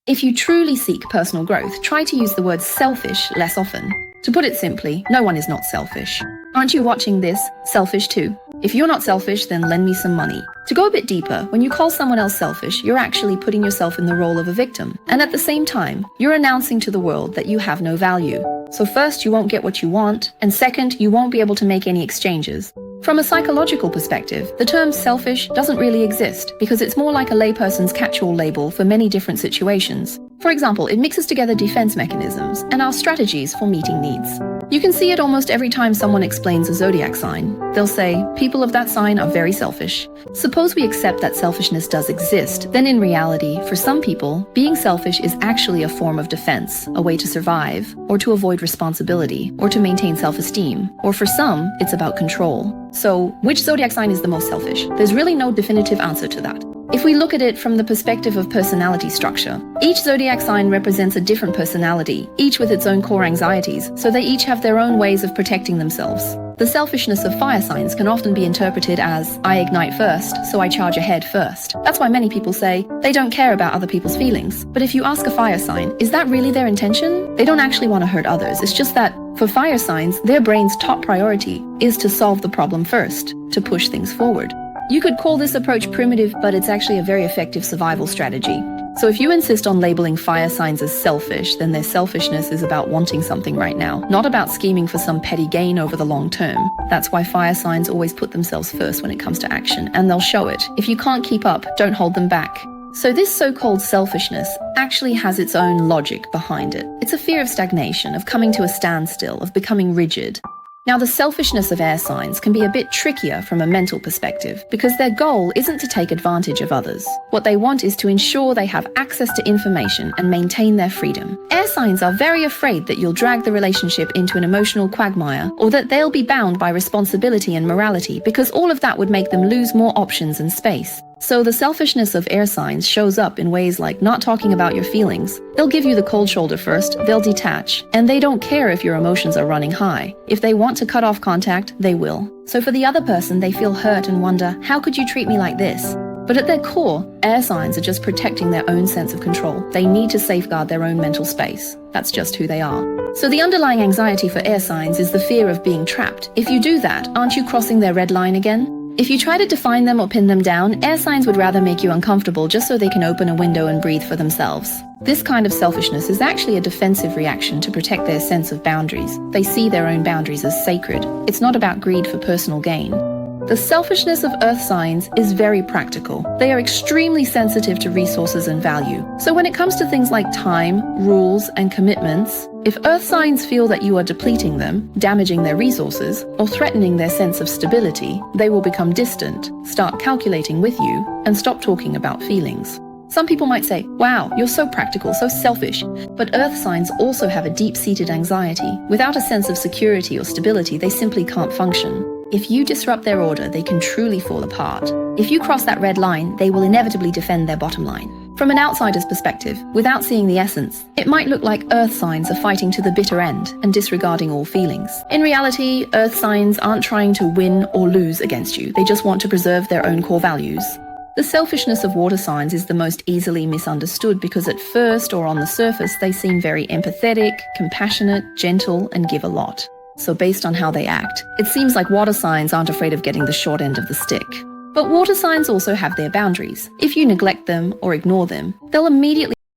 If you truly seek personal growth, try to use the word selfish less often. To put it simply, no one is not selfish. Aren't you watching this selfish too? If you're not selfish, then lend me some money. To go a bit deeper, when you call someone else selfish, you're actually putting yourself in the role of a victim. And at the same time, you're announcing to the world that you have no value. So first, you won't get what you want, and second, you won't be able to make any exchanges. From a psychological perspective, the term selfish doesn't really exist because it's more like a layperson's catch-all label for many different situations. For example, it mixes together defense mechanisms and our strategies for meeting needs. You can see it almost every time someone explains a zodiac sign. They'll say, people of that sign are very selfish. Suppose we accept that selfishness does exist, then in reality, for some people, being selfish is actually a form of defense, a way to survive, or to avoid responsibility, or to maintain self-esteem. Or for some, it's about control. So, which zodiac sign is the most selfish? There's really no definitive answer to that. If we look at it from the perspective of personality structure, each zodiac sign represents a different personality, each with its own core anxieties, so they each have their own ways of protecting themselves. The selfishness of fire signs can often be interpreted as, I ignite first, so I charge ahead first. That's why many people say they don't care about other people's feelings. But if you ask a fire sign, is that really their intention? They don't actually want to hurt others. It's just that for fire signs, their brain's top priority is to solve the problem first, to push things forward. You could call this approach primitive, but it's actually a very effective survival strategy. So if you insist on labeling fire signs as selfish, then their selfishness is about wanting something right now, not about scheming for some petty gain over the long term. That's why fire signs always put themselves first when it comes to action, and they'll show it. If you can't keep up, don't hold them back. So this so-called selfishness actually has its own logic behind it. It's a fear of stagnation, of coming to a standstill, of becoming rigid. Now, the selfishness of air signs can be a bit trickier from a mental perspective because their goal isn't to take advantage of others. What they want is to ensure they have access to information and maintain their freedom. Air signs are very afraid that you'll drag the relationship into an emotional quagmire or that they'll be bound by responsibility and morality because all of that would make them lose more options and space. So the selfishness of air signs shows up in ways like not talking about your feelings. They'll give you the cold shoulder first, they'll detach, and they don't care if your emotions are running high. If they want to cut off contact, they will. So for the other person, they feel hurt and wonder, how could you treat me like this? But at their core, air signs are just protecting their own sense of control. They need to safeguard their own mental space. That's just who they are. So the underlying anxiety for air signs is the fear of being trapped. If you do that, aren't you crossing their red line again? If you try to define them or pin them down, air signs would rather make you uncomfortable just so they can open a window and breathe for themselves. This kind of selfishness is actually a defensive reaction to protect their sense of boundaries. They see their own boundaries as sacred. It's not about greed for personal gain. The selfishness of earth signs is very practical. They are extremely sensitive to resources and value. So when it comes to things like time, rules, and commitments, if earth signs feel that you are depleting them, damaging their resources, or threatening their sense of stability, they will become distant, start calculating with you, and stop talking about feelings. Some people might say, wow, you're so practical, so selfish. But earth signs also have a deep-seated anxiety. Without a sense of security or stability, they simply can't function. If you disrupt their order, they can truly fall apart. If you cross that red line, they will inevitably defend their bottom line. From an outsider's perspective, without seeing the essence, it might look like earth signs are fighting to the bitter end and disregarding all feelings. In reality, earth signs aren't trying to win or lose against you. They just want to preserve their own core values. The selfishness of water signs is the most easily misunderstood because at first or on the surface, they seem very empathetic, compassionate, gentle, and give a lot. So based on how they act, it seems like water signs aren't afraid of getting the short end of the stick. But water signs also have their boundaries. If you neglect them or ignore them, they'll immediately